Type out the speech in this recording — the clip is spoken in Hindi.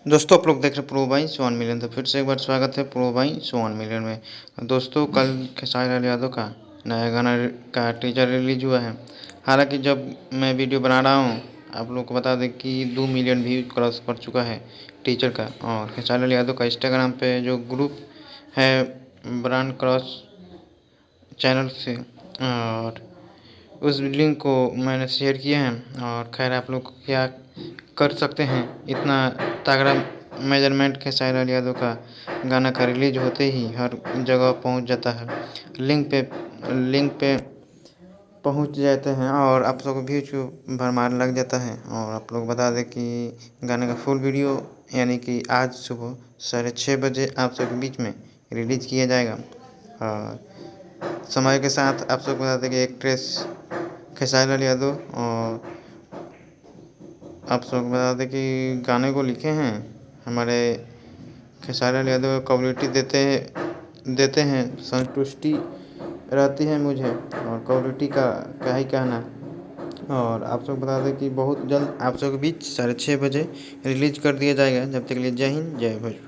दोस्तों आप लोग देख रहे हैं प्रो बाई 1 मिलियन। तो फिर से एक बार स्वागत है प्रो बाई 1 मिलियन में। दोस्तों कल खेसारी लाल यादव का नया गाना का टीजर रिलीज हुआ है। हालांकि जब मैं वीडियो बना रहा हूं आप लोग को बता दें कि 2 मिलियन व्यू क्रॉस कर चुका है टीजर का। और खेसारी लाल यादव का इंस्टाग्राम पे जो ग्रुप है ब्रांड क्रॉस चैनल से, और उस लिंक को मैंने शेयर किया है। और खैर आप लोग क्या कर सकते हैं, इतना तगड़ा मेजरमेंट खेसारी लाल यादव का गाना का रिलीज होते ही हर जगह पहुंच जाता है। लिंक पे पहुंच जाते हैं और आप लोग व्यूज को भरमार लग जाता है। और आप लोग बता दें कि गाने का फुल वीडियो यानी कि आज सुबह 6:30 बजे आप सबके बीच में रिलीज किया जाएगा। और समय के साथ आप सबको बता दें कि एक्ट्रेस खेसारी लाल यादव और आप सबको बता दें कि गाने को लिखे हैं हमारे खेसारी लाल यादव कम्युनिटी देते हैं। संतुष्टि रहती है मुझे और कम्युनिटी का क्या ही कहना। और आप सबको बता दें कि बहुत जल्द आप सबके बीच 6:30 बजे रिलीज कर दिया जाएगा। जब तक के लिए जय हिंद जय भोजपुर।